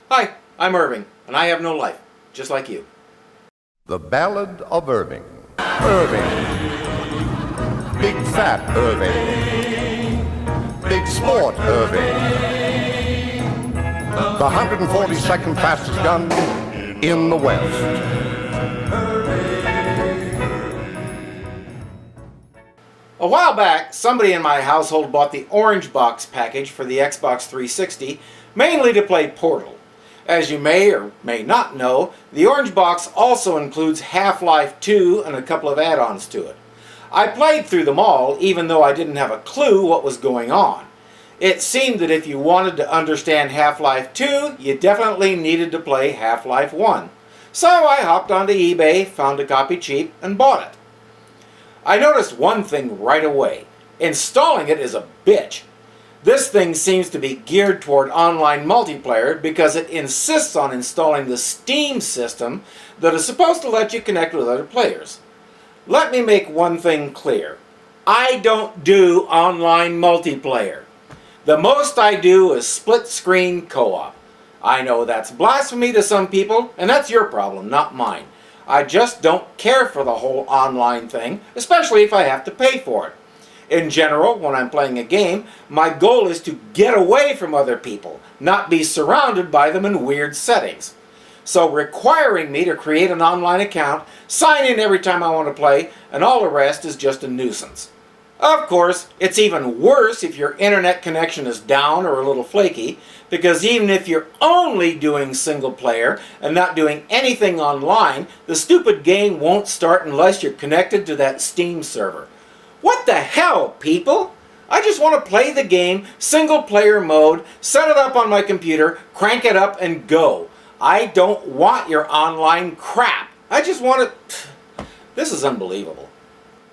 Hi, I'm Irving, and I have no life, just like you. The Ballad of Irving. Irving. Big fat Irving. Big sport Irving. The 142nd fastest gun in the West. A while back, somebody in my household bought the Orange Box package for the Xbox 360, mainly to play Portal. As you may or may not know, the Orange Box also includes Half-Life 2 and a couple of add-ons to it. I played through them all, even though I didn't have a clue what was going on. It seemed that if you wanted to understand Half-Life 2, you definitely needed to play Half-Life 1. So I hopped onto eBay, found a copy cheap, and bought it. I noticed one thing right away. Installing it is a bitch. This thing seems to be geared toward online multiplayer because it insists on installing the Steam system that is supposed to let you connect with other players. Let me make one thing clear. I don't do online multiplayer. The most I do is split-screen co-op. I know that's blasphemy to some people, and that's your problem, not mine. I just don't care for the whole online thing, especially if I have to pay for it. In general, when I'm playing a game, my goal is to get away from other people, not be surrounded by them in weird settings. So requiring me to create an online account, sign in every time I want to play, and all the rest is just a nuisance. Of course, it's even worse if your internet connection is down or a little flaky, because even if you're only doing single player and not doing anything online, the stupid game won't start unless you're connected to that Steam server. What the hell, people? I just want to play the game, single player mode, set it up on my computer, crank it up, and go. I don't want your online crap. I just want to... This is unbelievable.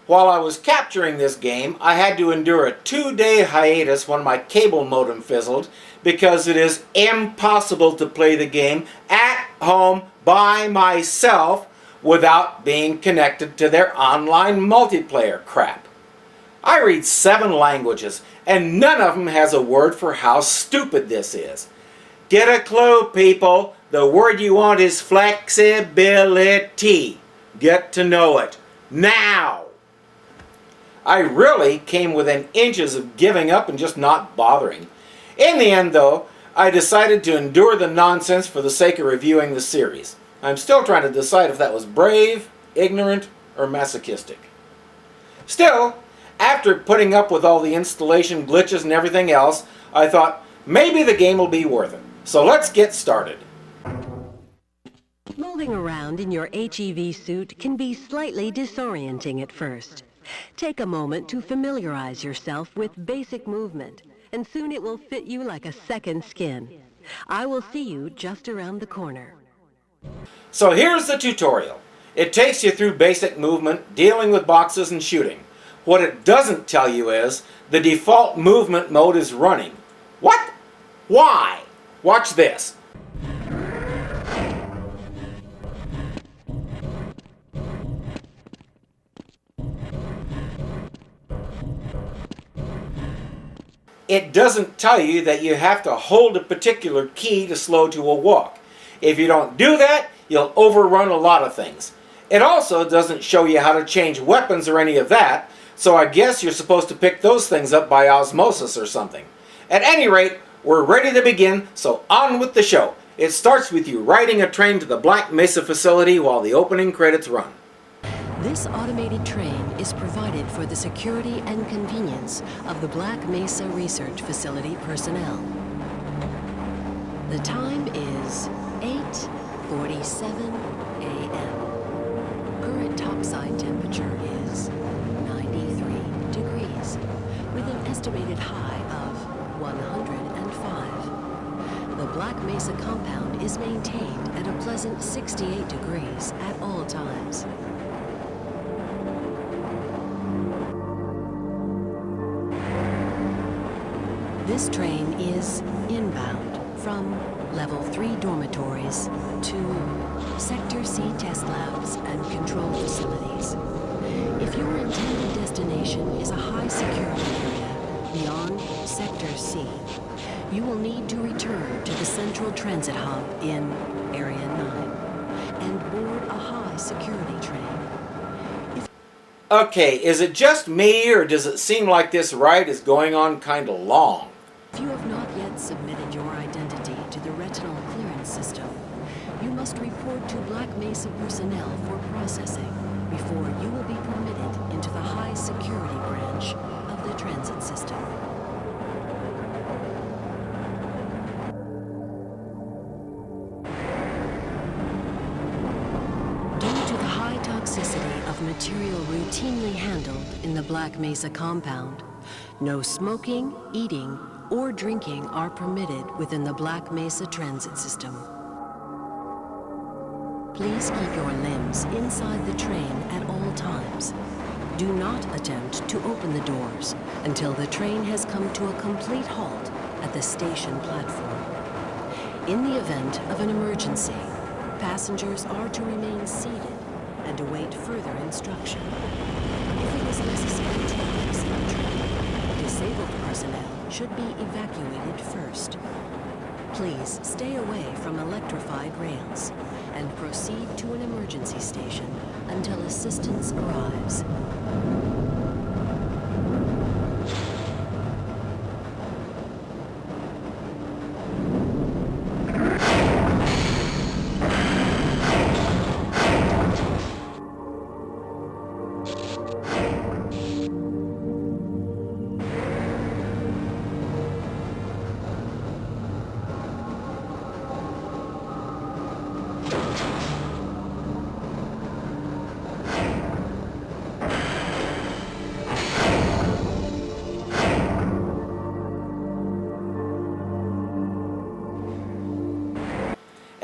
While I was capturing this game, I had to endure a 2-day hiatus when my cable modem fizzled because it is impossible to play the game at home by myself without being connected to their online multiplayer crap. I read 7 languages, and none of them has a word for how stupid this is. Get a clue, people. The word you want is flexibility. Get to know it. Now! I really came within inches of giving up and just not bothering. In the end, though, I decided to endure the nonsense for the sake of reviewing the series. I'm still trying to decide if that was brave, ignorant, or masochistic. Still, after putting up with all the installation glitches and everything else, I thought maybe the game will be worth it. So let's get started. Moving around in your HEV suit can be slightly disorienting at first. Take a moment to familiarize yourself with basic movement, and soon it will fit you like a second skin. I will see you just around the corner. So here's the tutorial. It takes you through basic movement, dealing with boxes and shooting. What it doesn't tell you is the default movement mode is running. What? Why? Watch this. It doesn't tell you that you have to hold a particular key to slow to a walk. If you don't do that, you'll overrun a lot of things. It also doesn't show you how to change weapons or any of that, so I guess you're supposed to pick those things up by osmosis or something. At any rate, we're ready to begin, so on with the show. It starts with you riding a train to the Black Mesa facility while the opening credits run. This automated train is provided for the security and convenience of the Black Mesa Research Facility personnel. The time is 8:47 a.m. Current topside temperature is 93 degrees, with an estimated high of 105. The Black Mesa compound is maintained at a pleasant 68 degrees at all times. This train is inbound from Level 3 dormitories to Sector C test labs and control facilities. If your intended destination is a high security area beyond Sector C, You will need to return to the Central Transit Hub in Area 9 and board a high security train. Okay, is it just me, or does it seem like this ride is going on kind of long? If you have not yet submitted your identity to the retinal clearance system, you must report to Black Mesa personnel for processing before you will be permitted into the high security branch of the transit system. Due to the high toxicity of material routinely handled in the Black Mesa compound, no smoking, eating, or drinking are permitted within the Black Mesa transit system. Please keep your limbs inside the train at all times. Do not attempt to open the doors until the train has come to a complete halt at the station platform. In the event of an emergency, passengers are to remain seated and await further instruction. If it is necessary to exit the train, disabled personnel should be evacuated first. Please stay away from electrified rails and proceed to an emergency station until assistance arrives.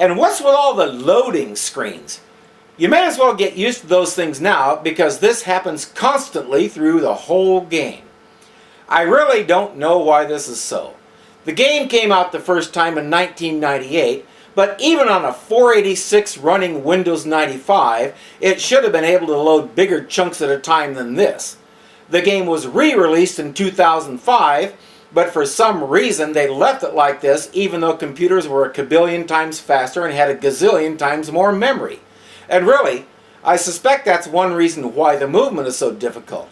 And what's with all the loading screens? You may as well get used to those things now, because this happens constantly through the whole game. I really don't know why this is so. The game came out the first time in 1998, but even on a 486 running Windows 95, it should have been able to load bigger chunks at a time than this. The game was re-released in 2005, but for some reason they left it like this, even though computers were a kabillion times faster and had a gazillion times more memory. And really, I suspect that's one reason why the movement is so difficult.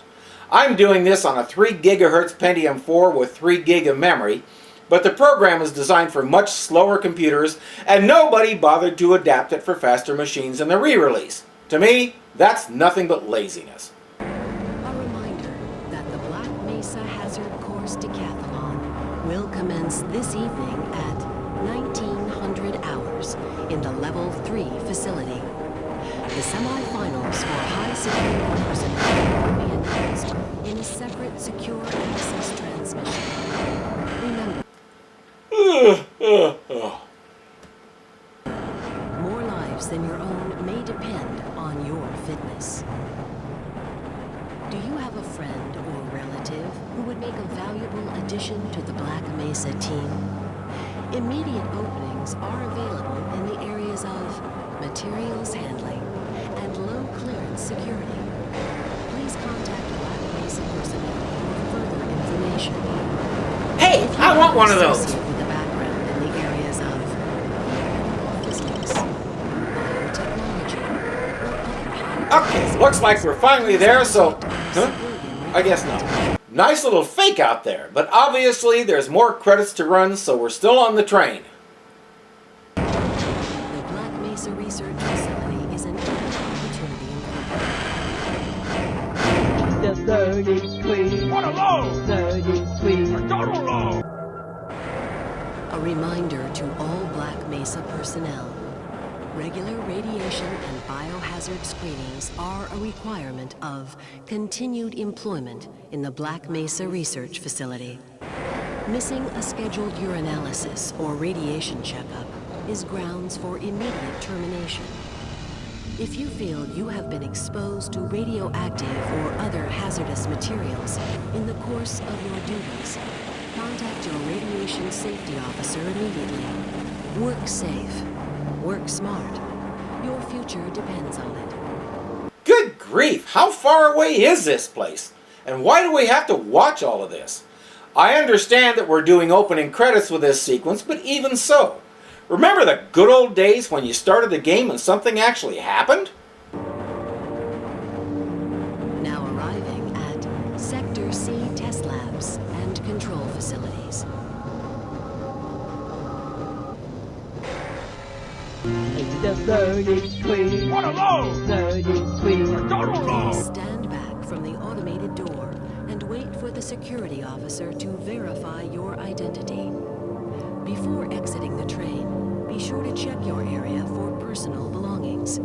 I'm doing this on a 3 GHz Pentium 4 with 3 GB of memory, but the program is designed for much slower computers, and nobody bothered to adapt it for faster machines in the re-release. To me, that's nothing but laziness. A reminder that the Black Mesa Hazard Course Decathlon will commence this evening at 1900 hours in the Level 3 facility. The semifinals for high security personnel will be announced in a separate secure access transmission. Remember, more lives than your own may depend on your fitness. Do you have a friend or relative who would make a valuable addition to the Black Mesa team? Immediate openings are available in the areas of materials handling and low clearance security. Please contact Black Mesa personnel for further information. Hey, I want one of those! With a background in the areas of physics, biotechnology, or other Okay, looks like we're finally there, so... Huh? I guess not. Nice little fake out there, but obviously there's more credits to run, so we're still on the train. The Black Mesa Research Facility is an equal opportunity employer. The 30 queen. What a load! 30 queen. A total load! A reminder to all Black Mesa personnel. Regular radiation and biohazard screenings are a requirement of continued employment in the Black Mesa Research Facility. Missing a scheduled urinalysis or radiation checkup is grounds for immediate termination. If you feel you have been exposed to radioactive or other hazardous materials in the course of your duties, contact your radiation safety officer immediately. Work safe. Work smart. Your future depends on it. Good grief, how far away is this place? And why do we have to watch all of this? I understand that we're doing opening credits with this sequence, but even so, remember the good old days when you started the game and something actually happened? Now arriving at Sector C test labs and control facilities. It's the learning queen. What a load! Learning queen. Please stand back from the automated door and wait for the security officer to verify your identity. Before exiting the train, be sure to check your area for personal belongings.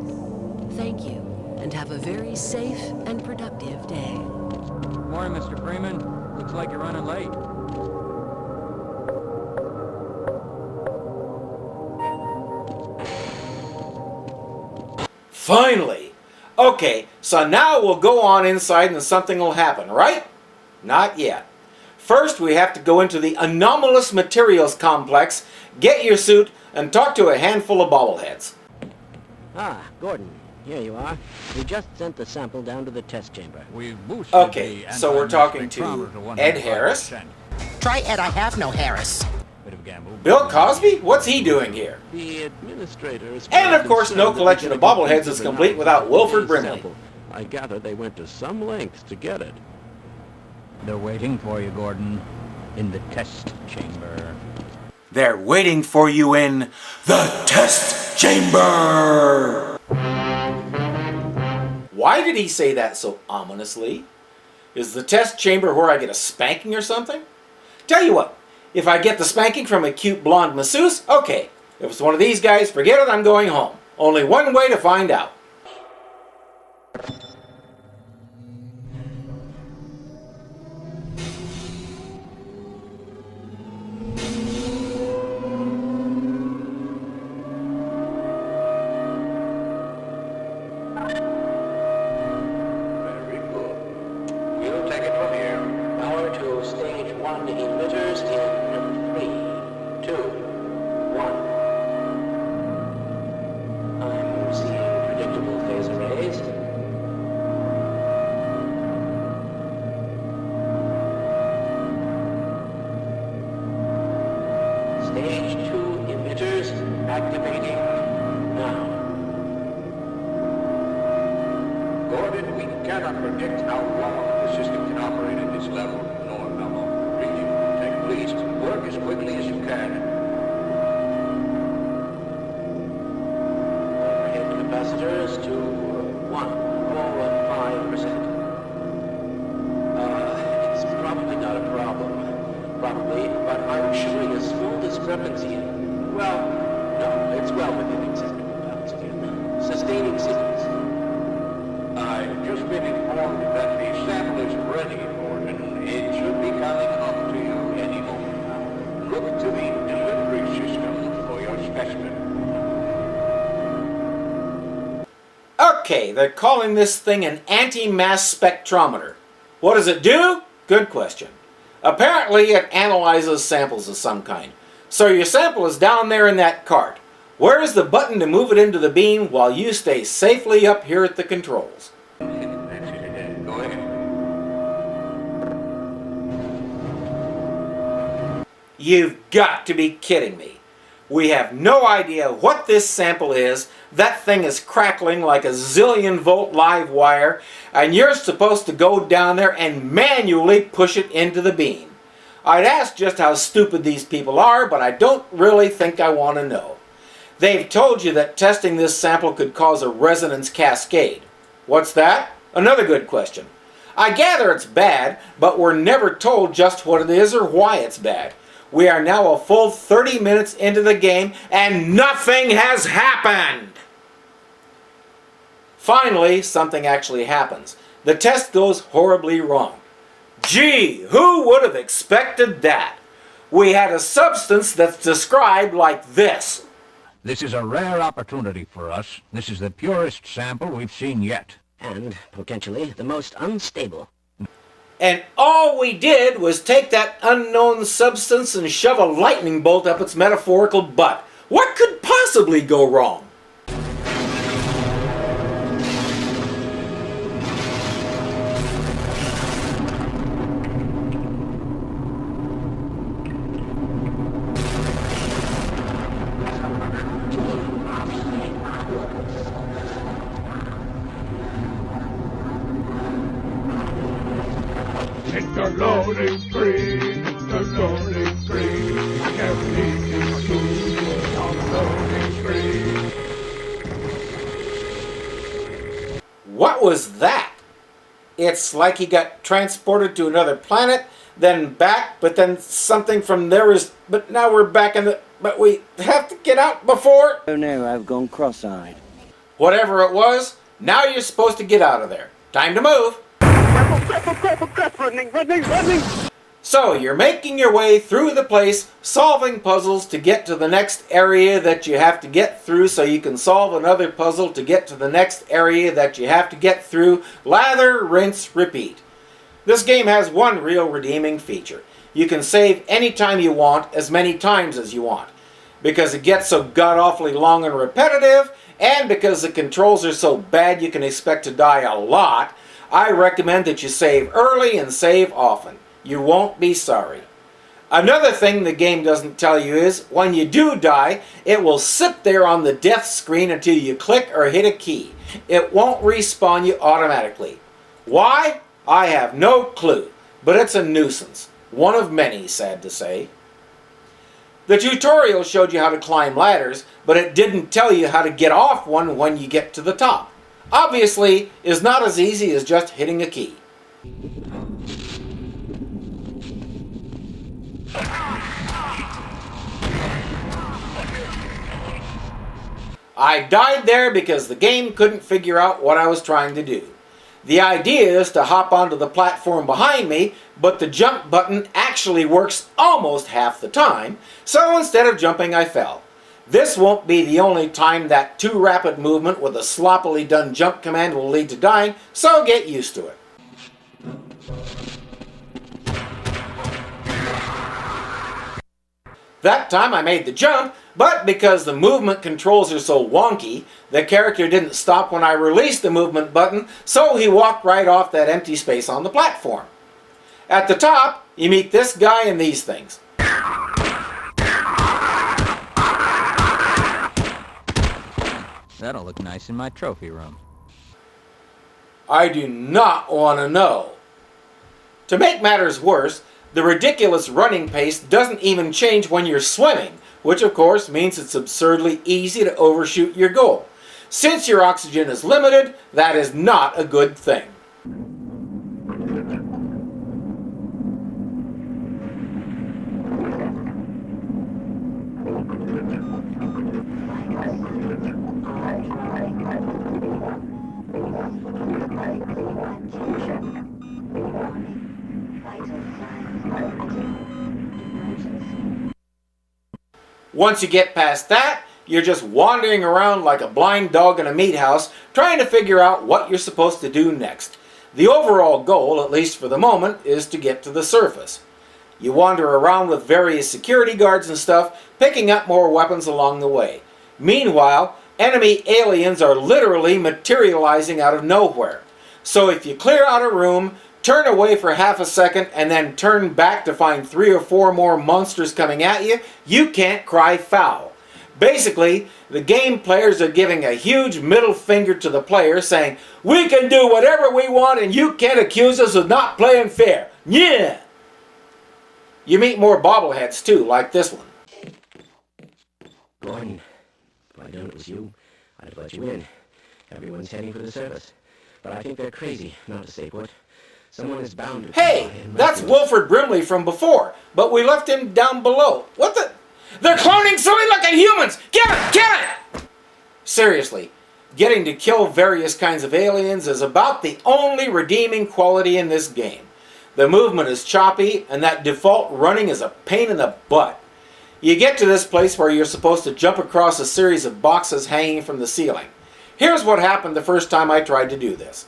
Thank you, and have a very safe and productive day. Morning, Mr. Freeman. Looks like you're running late. Finally! Okay, so now we'll go on inside and something will happen, right? Not yet. First, we have to go into the anomalous materials complex, get your suit, and talk to a handful of bobbleheads. Ah, Gordon, here you are. We just sent the sample down to the test chamber. We've boosted Okay, the so we're talking to spectrometer Ed Harris, 105%. Try Ed, I have no Harris. Bit of a gamble. Bill Cosby? What's he doing here? The administrator is... And of course, no collection of bobbleheads is complete without Wilford Brimley. I gather they went to some lengths to get it. They're waiting for you, Gordon, in the test chamber. They're waiting for you in the test chamber! Why did he say that so ominously? Is the test chamber where I get a spanking or something? Tell you what, if I get the spanking from a cute blonde masseuse, okay. If it's one of these guys, forget it, I'm going home. Only one way to find out. Very good. We'll take it from here. Power to stage 1 emitters in 3, 2, 1. I'm seeing predictable phase arrays. Stage 2 emitters activating now. Gordon, we cannot predict how long the system can operate at this level, nor how long the breathing will take. Please, work as quickly as you can. Overhead capacitors to 1.5%. It's probably not a problem. Probably, but I'm showing a small discrepancy in... Well, no, it's well within acceptable bounds again. Sustaining sequence. I've just been informed that the sample is ready, Gordon. It should be coming up to you any moment now. Look to the delivery system for your specimen. Okay, they're calling this thing an anti-mass spectrometer. What does it do? Good question. Apparently it analyzes samples of some kind. So your sample is down there in that cart. Where is the button to move it into the beam while you stay safely up here at the controls? That's it. Go ahead. You've got to be kidding me. We have no idea what this sample is. That thing is crackling like a zillion volt live wire, and you're supposed to go down there and manually push it into the beam. I'd ask just how stupid these people are, but I don't really think I want to know. They've told you that testing this sample could cause a resonance cascade. What's that? Another good question. I gather it's bad, but we're never told just what it is or why it's bad. We are now a full 30 minutes into the game, and nothing has happened! Finally, something actually happens. The test goes horribly wrong. Gee, who would have expected that? We had a substance that's described like this. This is a rare opportunity for us. This is the purest sample we've seen yet. And, potentially, the most unstable. And all we did was take that unknown substance and shove a lightning bolt up its metaphorical butt. What could possibly go wrong? was that? It's like he got transported to another planet, then back, but then something from there is... But now we're back in the... But we have to get out before... Oh no, I've gone cross-eyed. Whatever it was, now you're supposed to get out of there. Time to move. Running! So you're making your way through the place, solving puzzles to get to the next area that you have to get through, so you can solve another puzzle to get to the next area that you have to get through. Lather, rinse, repeat. This game has one real redeeming feature. You can save anytime you want, as many times as you want. Because it gets so god-awfully long and repetitive, and because the controls are so bad you can expect to die a lot, I recommend that you save early and save often. You won't be sorry. Another thing the game doesn't tell you is, when you do die, it will sit there on the death screen until you click or hit a key. It won't respawn you automatically. Why? I have no clue, but it's a nuisance. One of many, sad to say. The tutorial showed you how to climb ladders, but it didn't tell you how to get off one when you get to the top. Obviously, it's not as easy as just hitting a key. I died there because the game couldn't figure out what I was trying to do. The idea is to hop onto the platform behind me, but the jump button actually works almost half the time, so instead of jumping I fell. This won't be the only time that too rapid movement with a sloppily done jump command will lead to dying, so get used to it. That time I made the jump, but because the movement controls are so wonky, the character didn't stop when I released the movement button, so he walked right off that empty space on the platform. At the top, you meet this guy and these things. That'll look nice in my trophy room. I do not want to know. To make matters worse, the ridiculous running pace doesn't even change when you're swimming, which of course means it's absurdly easy to overshoot your goal. Since your oxygen is limited, that is not a good thing. Once you get past that, you're just wandering around like a blind dog in a meat house, trying to figure out what you're supposed to do next. The overall goal, at least for the moment, is to get to the surface. You wander around with various security guards and stuff, picking up more weapons along the way. Meanwhile, enemy aliens are literally materializing out of nowhere. So if you clear out a room, turn away for half a second, and then turn back to find 3 or 4 more monsters coming at you, you can't cry foul. Basically, the game players are giving a huge middle finger to the player, saying, "We can do whatever we want and you can't accuse us of not playing fair. Yeah!" You meet more bobbleheads too, like this one. Gordon, if I'd known it was you, I'd have let you in. Everyone's heading for the surface. But I think they're crazy, not to say put. Someone is bound to... Hey, that's Wilford Brimley from before, but we left him down below. What the... They're cloning silly looking humans! Get it! Get it! Seriously, getting to kill various kinds of aliens is about the only redeeming quality in this game. The movement is choppy, and that default running is a pain in the butt. You get to this place where you're supposed to jump across a series of boxes hanging from the ceiling. Here's what happened the first time I tried to do this.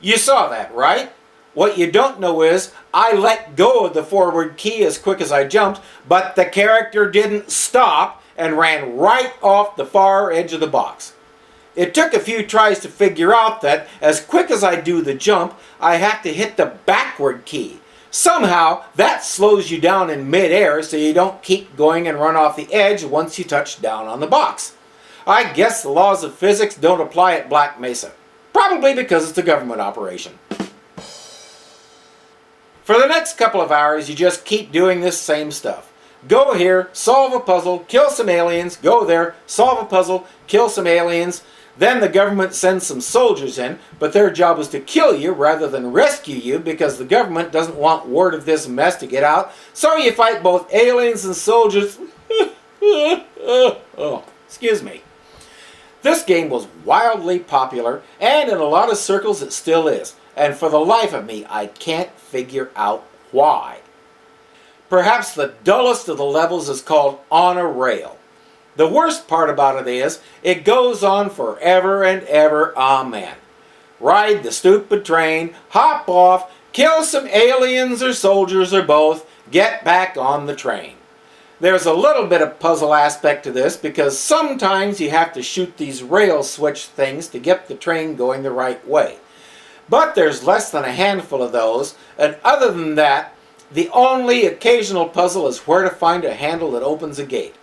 You saw that, right? What you don't know is, I let go of the forward key as quick as I jumped, but the character didn't stop and ran right off the far edge of the box. It took a few tries to figure out that, as quick as I do the jump, I have to hit the backward key. Somehow, that slows you down in mid-air so you don't keep going and run off the edge once you touch down on the box. I guess the laws of physics don't apply at Black Mesa. Probably because it's a government operation. For the next couple of hours, you just keep doing this same stuff. Go here, solve a puzzle, kill some aliens, go there, solve a puzzle, kill some aliens. Then the government sends some soldiers in, but their job is to kill you rather than rescue you because the government doesn't want word of this mess to get out. So you fight both aliens and soldiers. Oh, excuse me. This game was wildly popular, and in a lot of circles it still is. And for the life of me, I can't figure out why. Perhaps the dullest of the levels is called On a Rail. The worst part about it is, it goes on forever and ever, amen. Ride the stupid train, hop off, kill some aliens or soldiers or both, get back on the train. There's a little bit of puzzle aspect to this because sometimes you have to shoot these rail switch things to get the train going the right way. But there's less than a handful of those, and other than that, the only occasional puzzle is where to find a handle that opens a gate.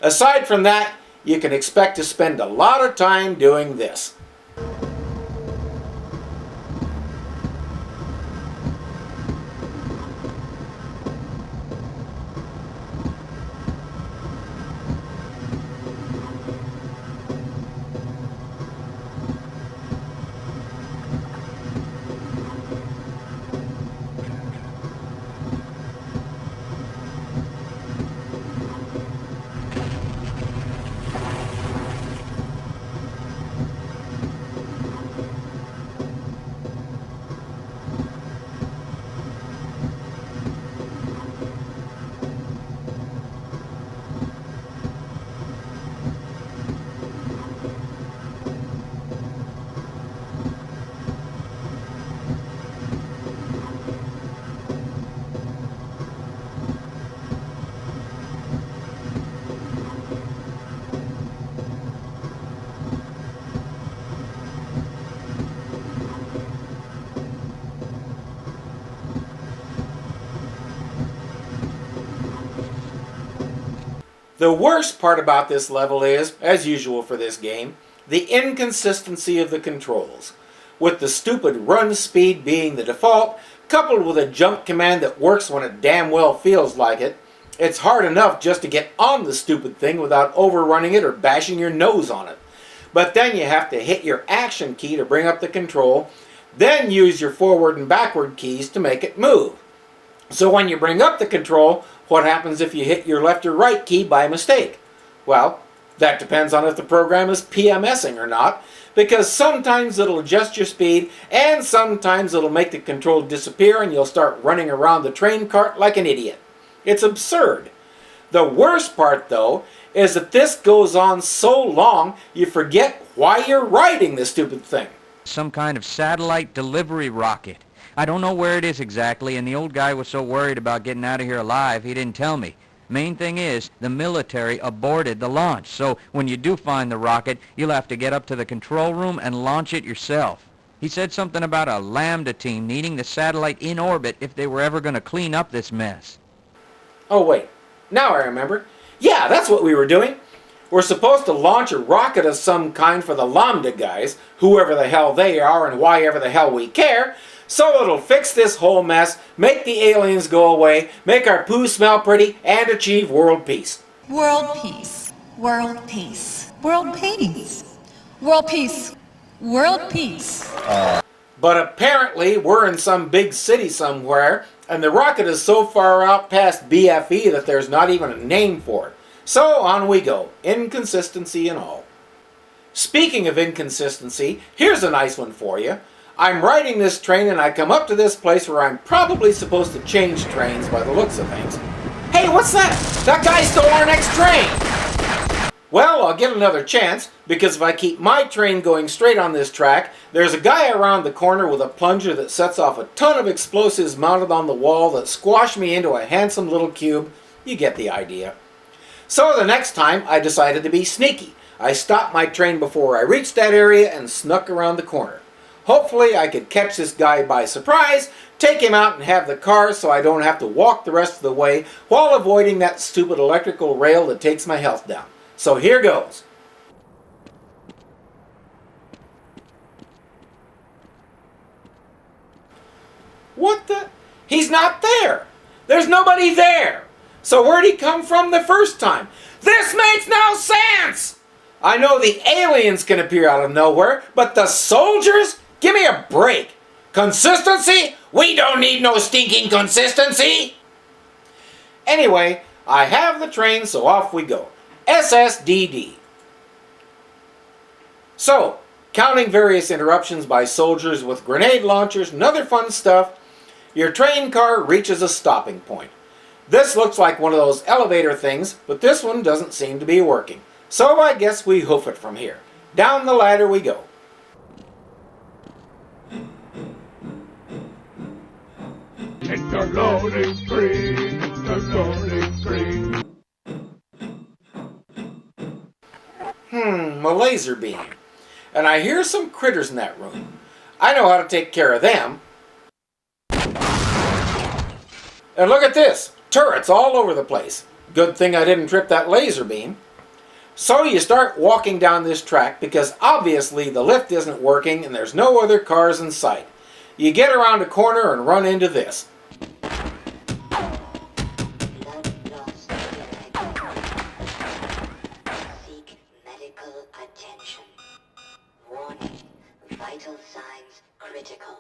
Aside from that, you can expect to spend a lot of time doing this. The worst part about this level is, as usual for this game, the inconsistency of the controls. With the stupid run speed being the default, coupled with a jump command that works when it damn well feels like it, it's hard enough just to get on the stupid thing without overrunning it or bashing your nose on it. But then you have to hit your action key to bring up the control, then use your forward and backward keys to make it move. So when you bring up the control, what happens if you hit your left or right key by mistake? Well, that depends on if the program is PMSing or not, because sometimes it'll adjust your speed and sometimes it'll make the control disappear and you'll start running around the train cart like an idiot. It's absurd. The worst part, though, is that this goes on so long you forget why you're riding this stupid thing. Some kind of satellite delivery rocket. I don't know where it is exactly, and the old guy was so worried about getting out of here alive, he didn't tell me. Main thing is, the military aborted the launch, so when you do find the rocket, you'll have to get up to the control room and launch it yourself. He said something about a Lambda team needing the satellite in orbit if they were ever going to clean up this mess. Oh wait, now I remember. Yeah, that's what we were doing. We're supposed to launch a rocket of some kind for the Lambda guys, whoever the hell they are and why ever the hell we care, so it'll fix this whole mess, make the aliens go away, make our poo smell pretty, and achieve world peace. World peace. World peace. World peace. World peace. World peace. But apparently we're in some big city somewhere, and the rocket is so far out past BFE that there's not even a name for it. So on we go, inconsistency and all. Speaking of inconsistency, here's a nice one for you. I'm riding this train and I come up to this place where I'm probably supposed to change trains by the looks of things. Hey, what's that? That guy stole our next train! Well, I'll get another chance, because if I keep my train going straight on this track, there's a guy around the corner with a plunger that sets off a ton of explosives mounted on the wall that squash me into a handsome little cube. You get the idea. So the next time, I decided to be sneaky. I stopped my train before I reached that area and snuck around the corner. Hopefully I could catch this guy by surprise, take him out and have the car so I don't have to walk the rest of the way while avoiding that stupid electrical rail that takes my health down. So here goes. What the? He's not there! There's nobody there! So where'd he come from the first time? This makes no sense! I know the aliens can appear out of nowhere, but the soldiers? Give me a break. Consistency? We don't need no stinking consistency! Anyway, I have the train, so off we go. SSDD. So, counting various interruptions by soldiers with grenade launchers and other fun stuff, your train car reaches a stopping point. This looks like one of those elevator things, but this one doesn't seem to be working. So I guess we hoof it from here. Down the ladder we go. It's a loading screen, it's a loading screen. A laser beam. And I hear some critters in that room. I know how to take care of them. And look at this. Turrets all over the place. Good thing I didn't trip that laser beam. So you start walking down this track because obviously the lift isn't working and there's no other cars in sight. You get around a corner and run into this. Seek medical attention. Warning, vital signs critical.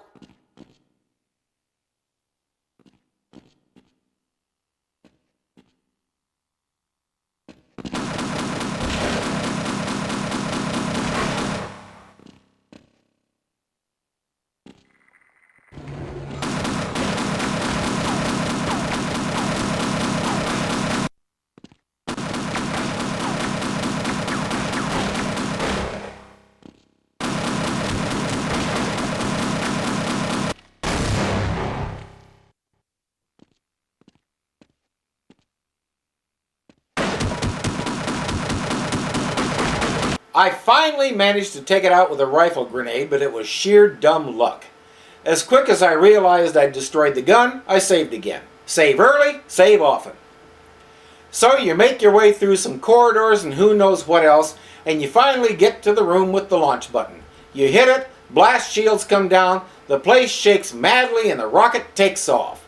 I finally managed to take it out with a rifle grenade, but it was sheer dumb luck. As quick as I realized I'd destroyed the gun, I saved again. Save early, save often. So you make your way through some corridors and who knows what else, and you finally get to the room with the launch button. You hit it, blast shields come down, the place shakes madly, and the rocket takes off.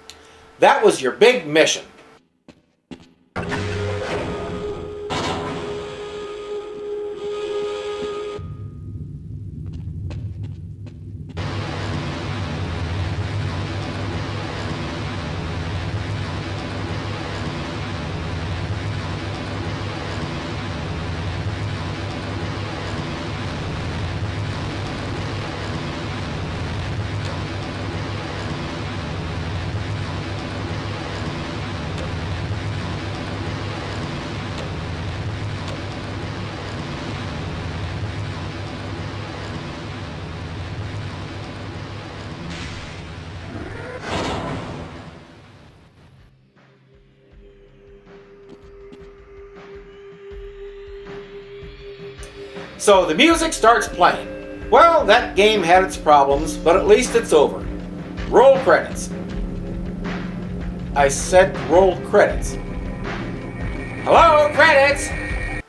That was your big mission. So the music starts playing. Well, that game had its problems, but at least it's over. Roll credits. I said roll credits. Hello, credits!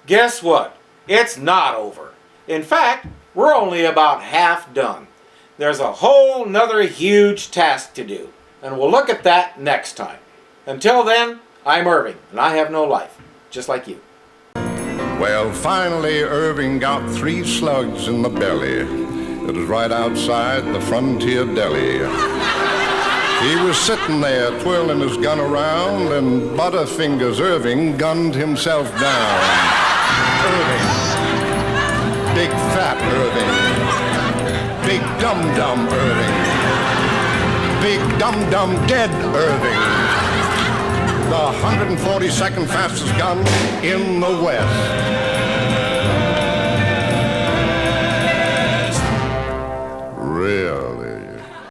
Guess what? It's not over. In fact, we're only about half done. There's a whole nother huge task to do, and we'll look at that next time. Until then, I'm Irving, and I have no life, just like you. Well, finally, Irving got 3 slugs in the belly. It was right outside the Frontier Deli. He was sitting there twirling his gun around, and Butterfingers Irving gunned himself down. Irving. Big fat Irving. Big dum-dum Irving. Big dum-dum dead Irving. The 142nd fastest gun in the West.